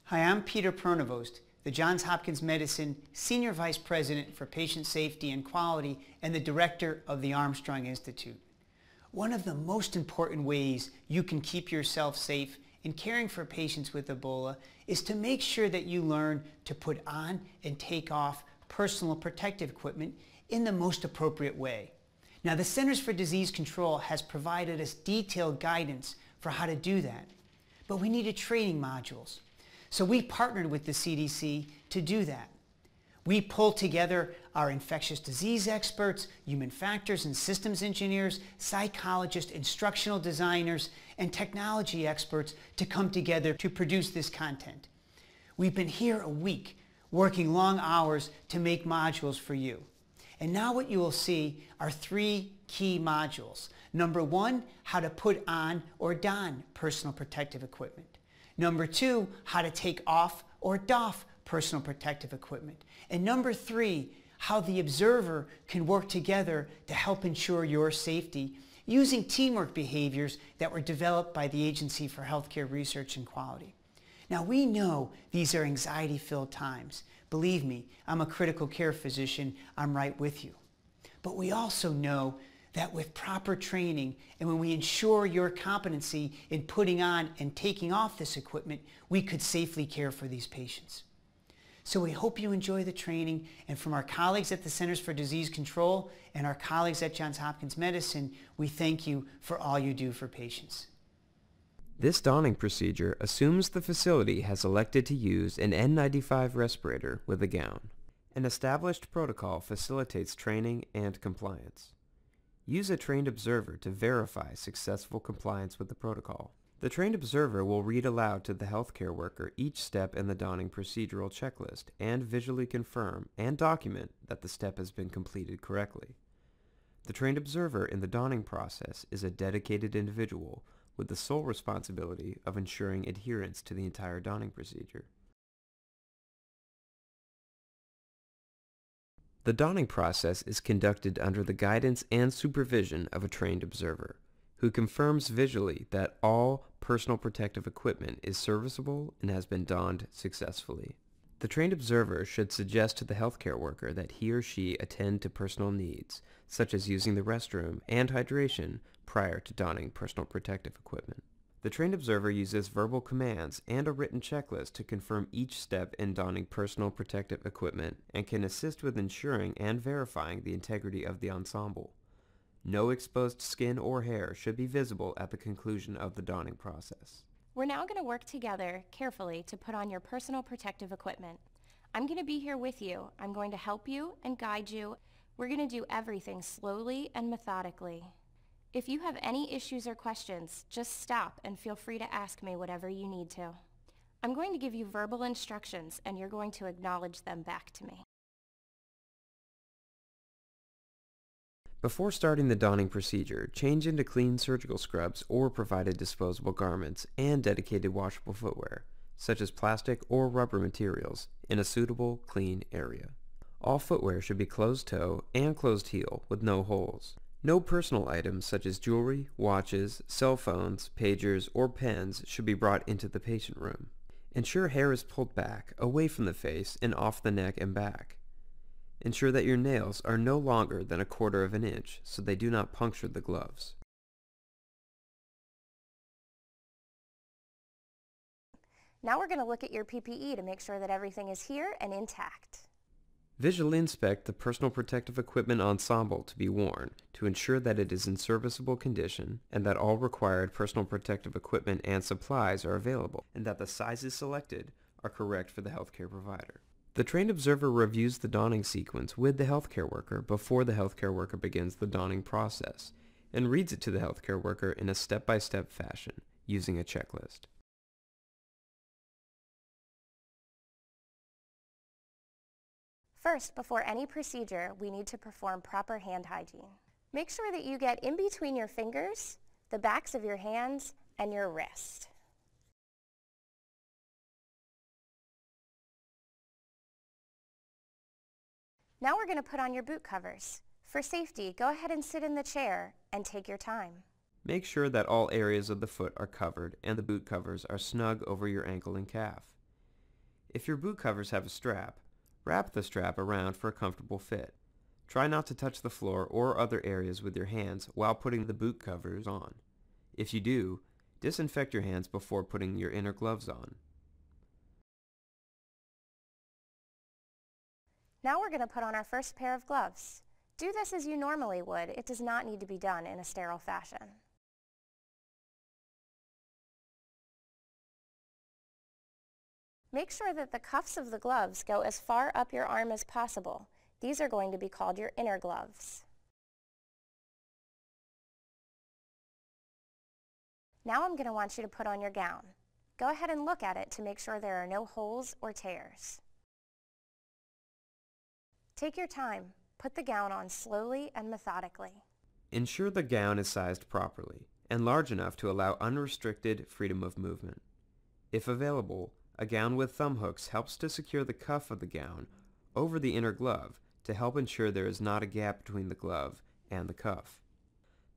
Hi, I'm Peter Pronovost, the Johns Hopkins Medicine Senior Vice President for Patient Safety and Quality and the Director of the Armstrong Institute. One of the most important ways you can keep yourself safe in caring for patients with Ebola is to make sure that you learn to put on and take off personal protective equipment in the most appropriate way. Now, the Centers for Disease Control has provided us detailed guidance for how to do that, but we needed training modules. So we partnered with the CDC to do that. We pulled together our infectious disease experts, human factors and systems engineers, psychologists, instructional designers, and technology experts to come together to produce this content. We've been here a week, working long hours to make modules for you. And now what you will see are 3 key modules. Number 1, how to put on or don personal protective equipment. Number 2, how to take off or doff personal protective equipment. And number 3, how the observer can work together to help ensure your safety using teamwork behaviors that were developed by the Agency for Healthcare Research and Quality. Now, we know these are anxiety-filled times. Believe me, I'm a critical care physician. I'm right with you. But we also know that with proper training and when we ensure your competency in putting on and taking off this equipment, we could safely care for these patients. So we hope you enjoy the training, and from our colleagues at the Centers for Disease Control and our colleagues at Johns Hopkins Medicine, we thank you for all you do for patients. This donning procedure assumes the facility has elected to use an N95 respirator with a gown. An established protocol facilitates training and compliance. Use a trained observer to verify successful compliance with the protocol. The trained observer will read aloud to the healthcare worker each step in the donning procedural checklist and visually confirm and document that the step has been completed correctly. The trained observer in the donning process is a dedicated individual with the sole responsibility of ensuring adherence to the entire donning procedure. The donning process is conducted under the guidance and supervision of a trained observer, who confirms visually that all personal protective equipment is serviceable and has been donned successfully. The trained observer should suggest to the healthcare worker that he or she attend to personal needs, such as using the restroom and hydration prior to donning personal protective equipment. The trained observer uses verbal commands and a written checklist to confirm each step in donning personal protective equipment and can assist with ensuring and verifying the integrity of the ensemble. No exposed skin or hair should be visible at the conclusion of the donning process. We're now going to work together carefully to put on your personal protective equipment. I'm going to be here with you. I'm going to help you and guide you. We're going to do everything slowly and methodically. If you have any issues or questions, just stop and feel free to ask me whatever you need to. I'm going to give you verbal instructions and you're going to acknowledge them back to me. Before starting the donning procedure, change into clean surgical scrubs or provided disposable garments and dedicated washable footwear, such as plastic or rubber materials, in a suitable, clean area. All footwear should be closed-toe and closed-heel with no holes. No personal items such as jewelry, watches, cell phones, pagers, or pens should be brought into the patient room. Ensure hair is pulled back, away from the face, and off the neck and back. Ensure that your nails are no longer than 1/4 of an inch so they do not puncture the gloves. Now we're going to look at your PPE to make sure that everything is here and intact. Visually inspect the personal protective equipment ensemble to be worn to ensure that it is in serviceable condition and that all required personal protective equipment and supplies are available and that the sizes selected are correct for the healthcare provider. The trained observer reviews the donning sequence with the healthcare worker before the healthcare worker begins the donning process and reads it to the healthcare worker in a step-by-step fashion using a checklist. First, before any procedure, we need to perform proper hand hygiene. Make sure that you get in between your fingers, the backs of your hands, and your wrist. Now we're going to put on your boot covers. For safety, go ahead and sit in the chair and take your time. Make sure that all areas of the foot are covered and the boot covers are snug over your ankle and calf. If your boot covers have a strap, wrap the strap around for a comfortable fit. Try not to touch the floor or other areas with your hands while putting the boot covers on. If you do, disinfect your hands before putting your inner gloves on. Now we're going to put on our first pair of gloves. Do this as you normally would. It does not need to be done in a sterile fashion. Make sure that the cuffs of the gloves go as far up your arm as possible. These are going to be called your inner gloves. Now I'm going to want you to put on your gown. Go ahead and look at it to make sure there are no holes or tears. Take your time. Put the gown on slowly and methodically. Ensure the gown is sized properly and large enough to allow unrestricted freedom of movement. If available, a gown with thumb hooks helps to secure the cuff of the gown over the inner glove to help ensure there is not a gap between the glove and the cuff.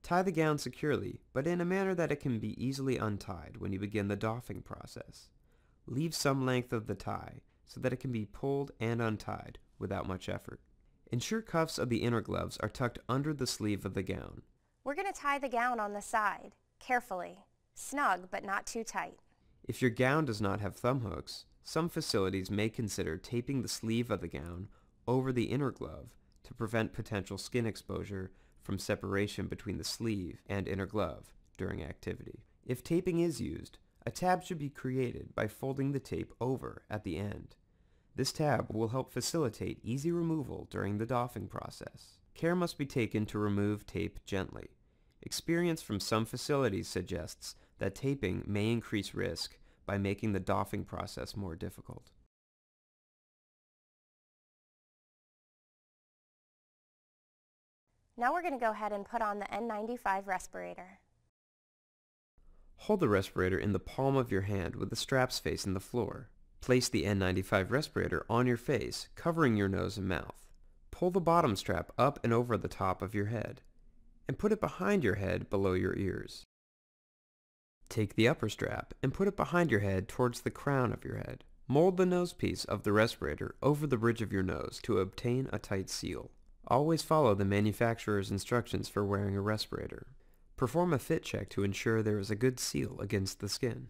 Tie the gown securely, but in a manner that it can be easily untied when you begin the doffing process. Leave some length of the tie so that it can be pulled and untied without much effort. Ensure cuffs of the inner gloves are tucked under the sleeve of the gown. We're going to tie the gown on the side, carefully. Snug, but not too tight. If your gown does not have thumb hooks, some facilities may consider taping the sleeve of the gown over the inner glove to prevent potential skin exposure from separation between the sleeve and inner glove during activity. If taping is used, a tab should be created by folding the tape over at the end. This tab will help facilitate easy removal during the doffing process. Care must be taken to remove tape gently. Experience from some facilities suggests that taping may increase risk by making the doffing process more difficult. Now we're going to go ahead and put on the N95 respirator. Hold the respirator in the palm of your hand with the straps facing the floor. Place the N95 respirator on your face, covering your nose and mouth. Pull the bottom strap up and over the top of your head, and put it behind your head below your ears. Take the upper strap and put it behind your head towards the crown of your head. Mold the nose piece of the respirator over the bridge of your nose to obtain a tight seal. Always follow the manufacturer's instructions for wearing a respirator. Perform a fit check to ensure there is a good seal against the skin.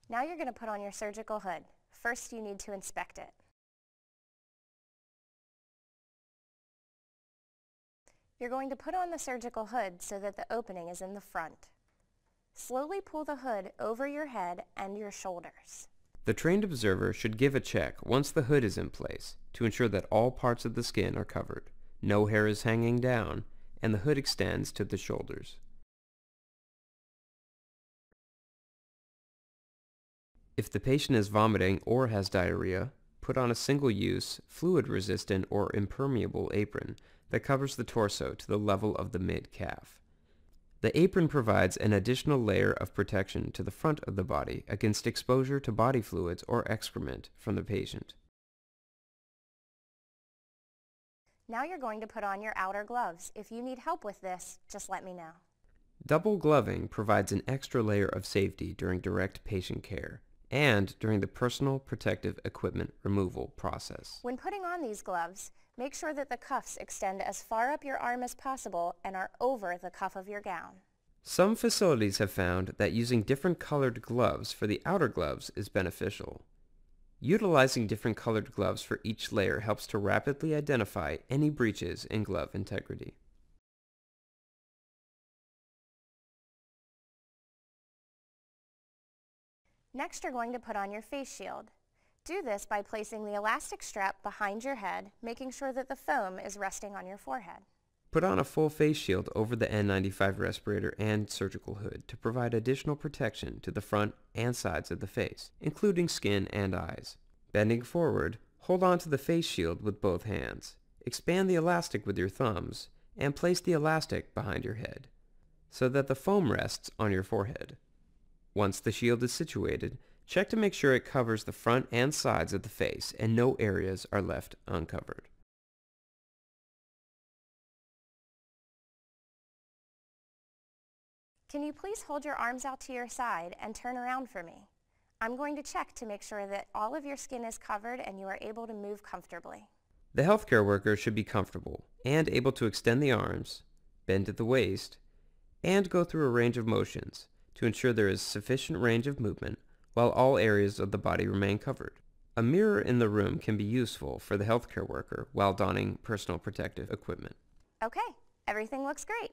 Now you're going to put on your surgical hood. First, you need to inspect it. You're going to put on the surgical hood so that the opening is in the front. Slowly pull the hood over your head and your shoulders. The trained observer should give a check once the hood is in place to ensure that all parts of the skin are covered, no hair is hanging down, and the hood extends to the shoulders. If the patient is vomiting or has diarrhea, put on a single-use, fluid-resistant or impermeable apron that covers the torso to the level of the mid-calf. The apron provides an additional layer of protection to the front of the body against exposure to body fluids or excrement from the patient. Now you're going to put on your outer gloves. If you need help with this, just let me know. Double gloving provides an extra layer of safety during direct patient care and during the personal protective equipment removal process. When putting on these gloves, make sure that the cuffs extend as far up your arm as possible and are over the cuff of your gown. Some facilities have found that using different colored gloves for the outer gloves is beneficial. Utilizing different colored gloves for each layer helps to rapidly identify any breaches in glove integrity. Next, you're going to put on your face shield. Do this by placing the elastic strap behind your head, making sure that the foam is resting on your forehead. Put on a full face shield over the N95 respirator and surgical hood to provide additional protection to the front and sides of the face, including skin and eyes. Bending forward, hold on to the face shield with both hands. Expand the elastic with your thumbs and place the elastic behind your head so that the foam rests on your forehead. Once the shield is situated, check to make sure it covers the front and sides of the face and no areas are left uncovered. Can you please hold your arms out to your side and turn around for me? I'm going to check to make sure that all of your skin is covered and you are able to move comfortably. The healthcare worker should be comfortable and able to extend the arms, bend at the waist, and go through a range of motions to ensure there is sufficient range of movement while all areas of the body remain covered. A mirror in the room can be useful for the healthcare worker while donning personal protective equipment. Okay, everything looks great.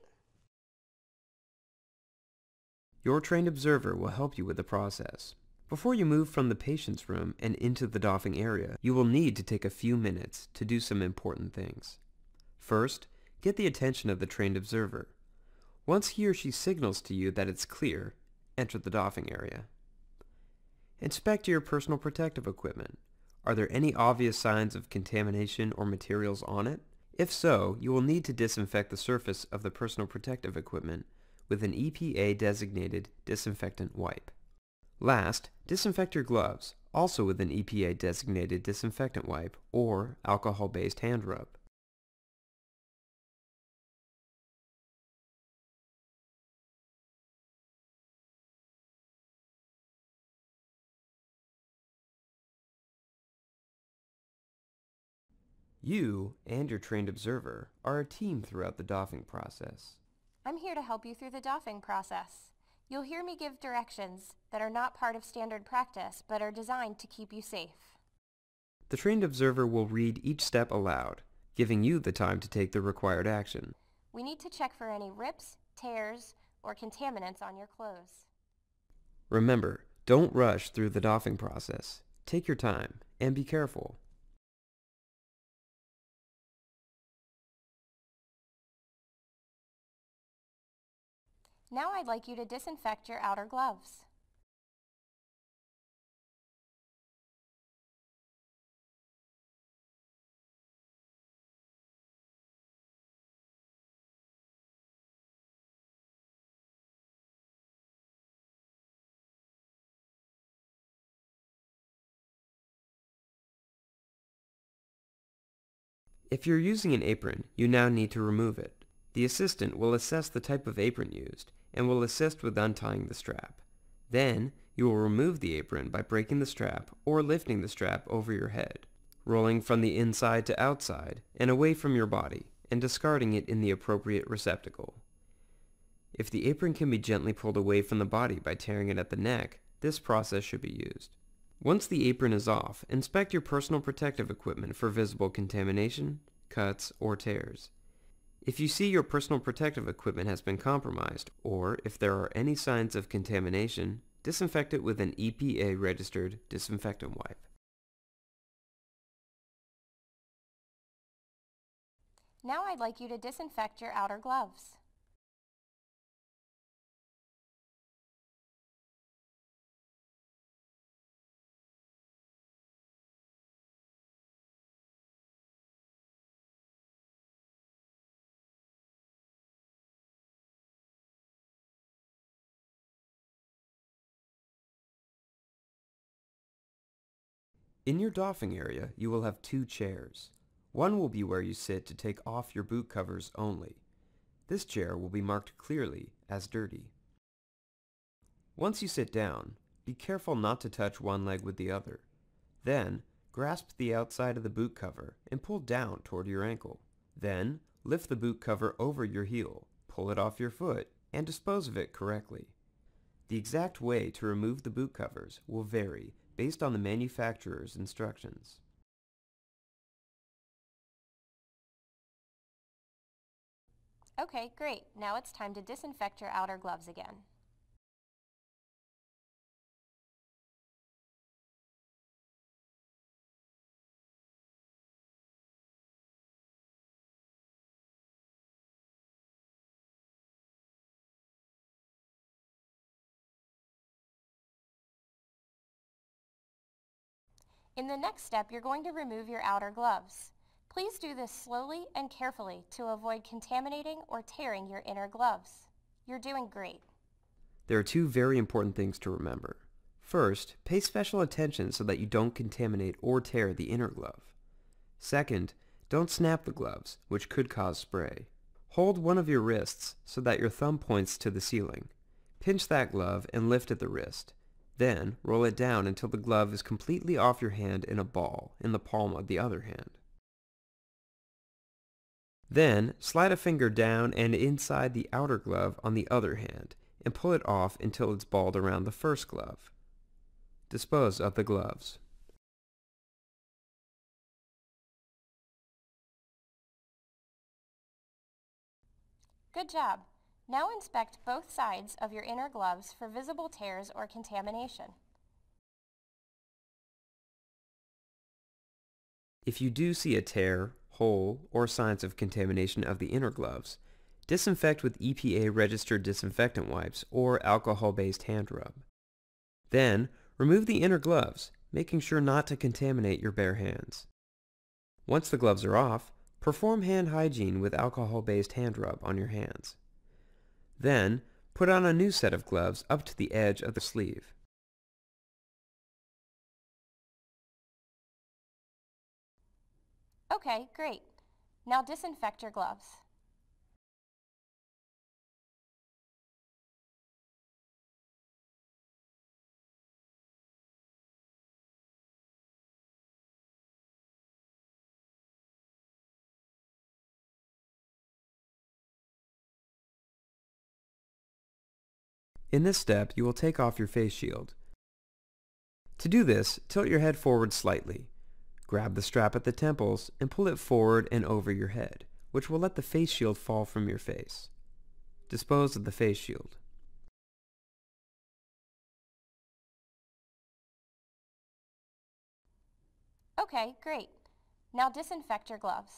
Your trained observer will help you with the process. Before you move from the patient's room and into the doffing area, you will need to take a few minutes to do some important things. First, get the attention of the trained observer. Once he or she signals to you that it's clear, enter the doffing area. Inspect your personal protective equipment. Are there any obvious signs of contamination or materials on it? If so, you will need to disinfect the surface of the personal protective equipment with an EPA-designated disinfectant wipe. Last, disinfect your gloves, also with an EPA-designated disinfectant wipe or alcohol-based hand rub. You and your trained observer are a team throughout the doffing process. I'm here to help you through the doffing process. You'll hear me give directions that are not part of standard practice, but are designed to keep you safe. The trained observer will read each step aloud, giving you the time to take the required action. We need to check for any rips, tears, or contaminants on your clothes. Remember, don't rush through the doffing process. Take your time and be careful. Now I'd like you to disinfect your outer gloves. If you're using an apron, you now need to remove it. The assistant will assess the type of apron used and will assist with untying the strap. Then, you will remove the apron by breaking the strap or lifting the strap over your head, rolling from the inside to outside and away from your body, and discarding it in the appropriate receptacle. If the apron can be gently pulled away from the body by tearing it at the neck, this process should be used. Once the apron is off, inspect your personal protective equipment for visible contamination, cuts, or tears. If you see your personal protective equipment has been compromised, or if there are any signs of contamination, disinfect it with an EPA-registered disinfectant wipe. Now I'd like you to disinfect your outer gloves. In your doffing area, you will have 2 chairs. One will be where you sit to take off your boot covers only. This chair will be marked clearly as dirty. Once you sit down, be careful not to touch one leg with the other. Then, grasp the outside of the boot cover and pull down toward your ankle. Then, lift the boot cover over your heel, pull it off your foot, and dispose of it correctly. The exact way to remove the boot covers will vary based on the manufacturer's instructions. Okay, great. Now it's time to disinfect your outer gloves again. In the next step, you're going to remove your outer gloves. Please do this slowly and carefully to avoid contaminating or tearing your inner gloves. You're doing great. There are 2 very important things to remember. First, pay special attention so that you don't contaminate or tear the inner glove. Second, don't snap the gloves, which could cause spray. Hold one of your wrists so that your thumb points to the ceiling. Pinch that glove and lift at the wrist. Then roll it down until the glove is completely off your hand in a ball in the palm of the other hand. Then slide a finger down and inside the outer glove on the other hand and pull it off until it's balled around the first glove. Dispose of the gloves. Good job. Now inspect both sides of your inner gloves for visible tears or contamination. If you do see a tear, hole, or signs of contamination of the inner gloves, disinfect with EPA-registered disinfectant wipes or alcohol-based hand rub. Then, remove the inner gloves, making sure not to contaminate your bare hands. Once the gloves are off, perform hand hygiene with alcohol-based hand rub on your hands. Then, put on a new set of gloves up to the edge of the sleeve. Okay, great. Now disinfect your gloves. In this step, you will take off your face shield. To do this, tilt your head forward slightly. Grab the strap at the temples and pull it forward and over your head, which will let the face shield fall from your face. Dispose of the face shield. Okay, great. Now disinfect your gloves.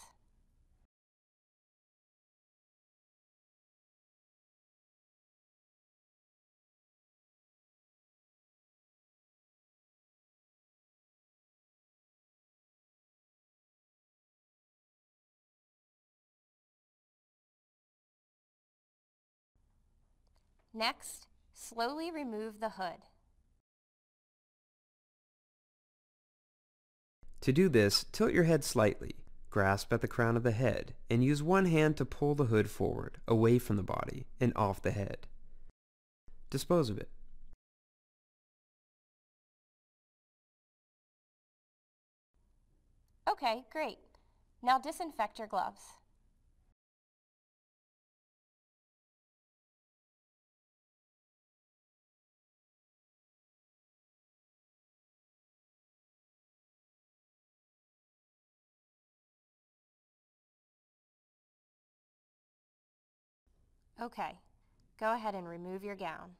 Next, slowly remove the hood. To do this, tilt your head slightly, grasp at the crown of the head, and use one hand to pull the hood forward, away from the body, and off the head. Dispose of it. Okay, great. Now disinfect your gloves. Okay, go ahead and remove your gown.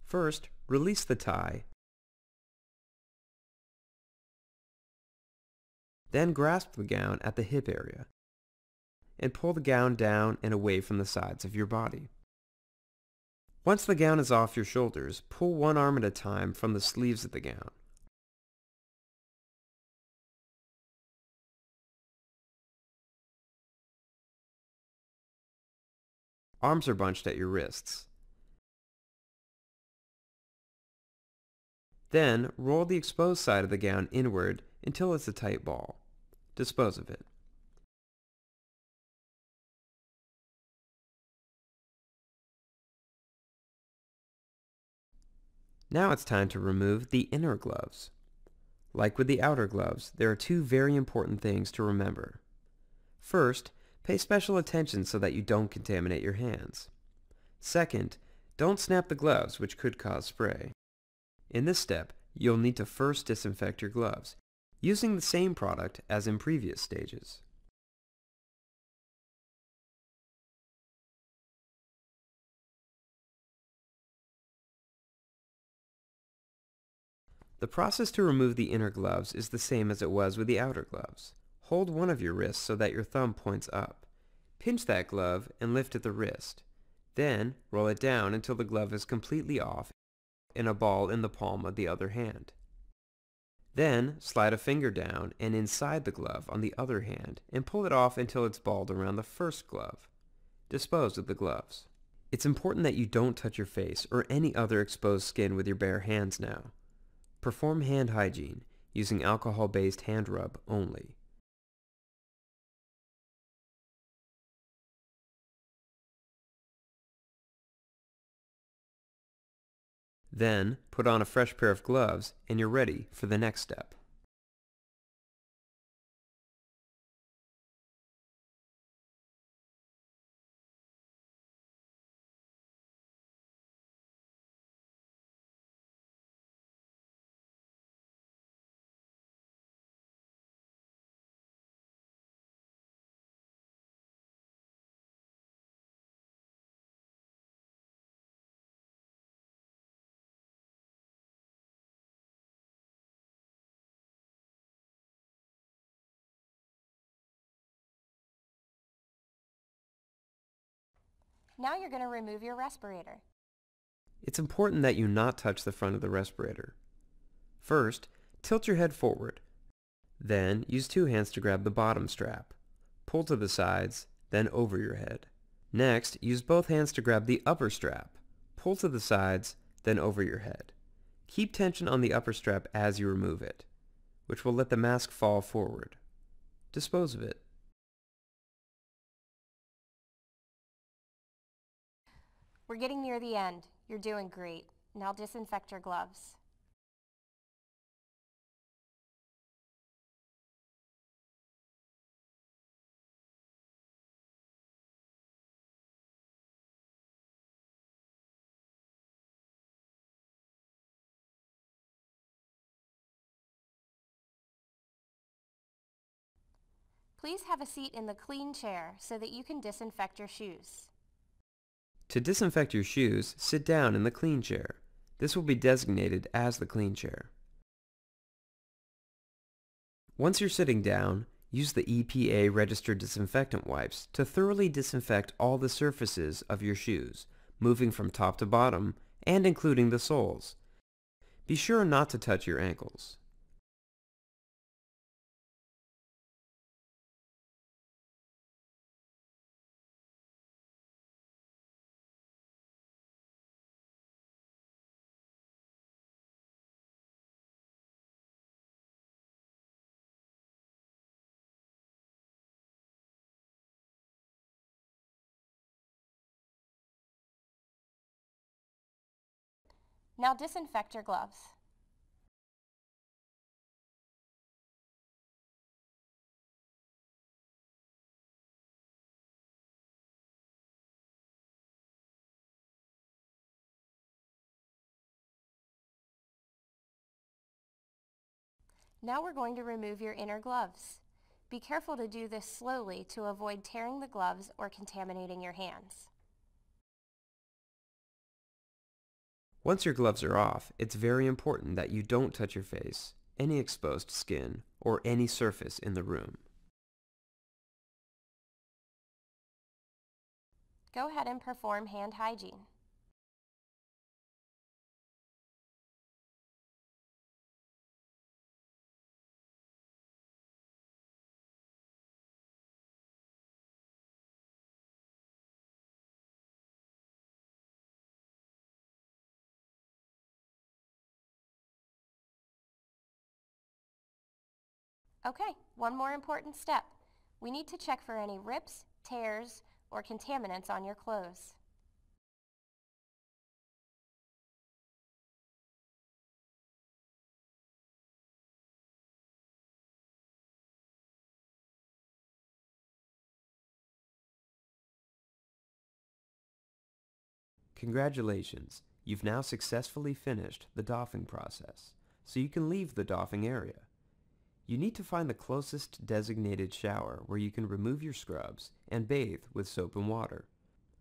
First, release the tie. Then grasp the gown at the hip area and pull the gown down and away from the sides of your body. Once the gown is off your shoulders, pull one arm at a time from the sleeves of the gown. Arms are bunched at your wrists. Then, roll the exposed side of the gown inward until it's a tight ball. Dispose of it. Now it's time to remove the inner gloves. Like with the outer gloves, there are two very important things to remember. First, pay special attention so that you don't contaminate your hands. Second, don't snap the gloves, which could cause spray. In this step, you'll need to first disinfect your gloves, using the same product as in previous stages. The process to remove the inner gloves is the same as it was with the outer gloves. Hold one of your wrists so that your thumb points up. Pinch that glove and lift at the wrist. Then, roll it down until the glove is completely off in a ball in the palm of the other hand. Then, slide a finger down and inside the glove on the other hand and pull it off until it's balled around the first glove. Dispose of the gloves. It's important that you don't touch your face or any other exposed skin with your bare hands now. Perform hand hygiene using alcohol-based hand rub only. Then, put on a fresh pair of gloves and you're ready for the next step. Now you're going to remove your respirator. It's important that you not touch the front of the respirator. First, tilt your head forward. Then, use two hands to grab the bottom strap. Pull to the sides, then over your head. Next, use both hands to grab the upper strap. Pull to the sides, then over your head. Keep tension on the upper strap as you remove it, which will let the mask fall forward. Dispose of it. We're getting near the end. You're doing great. Now disinfect your gloves. Please have a seat in the clean chair so that you can disinfect your shoes. To disinfect your shoes, sit down in the clean chair. This will be designated as the clean chair. Once you're sitting down, use the EPA registered disinfectant wipes to thoroughly disinfect all the surfaces of your shoes, moving from top to bottom and including the soles. Be sure not to touch your ankles. Now disinfect your gloves. Now we're going to remove your inner gloves. Be careful to do this slowly to avoid tearing the gloves or contaminating your hands. Once your gloves are off, it's very important that you don't touch your face, any exposed skin, or any surface in the room. Go ahead and perform hand hygiene. Okay, one more important step. We need to check for any rips, tears, or contaminants on your clothes. Congratulations, you've now successfully finished the doffing process, so you can leave the doffing area. You need to find the closest designated shower where you can remove your scrubs and bathe with soap and water.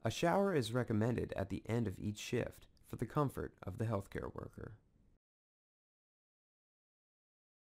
A shower is recommended at the end of each shift for the comfort of the healthcare worker.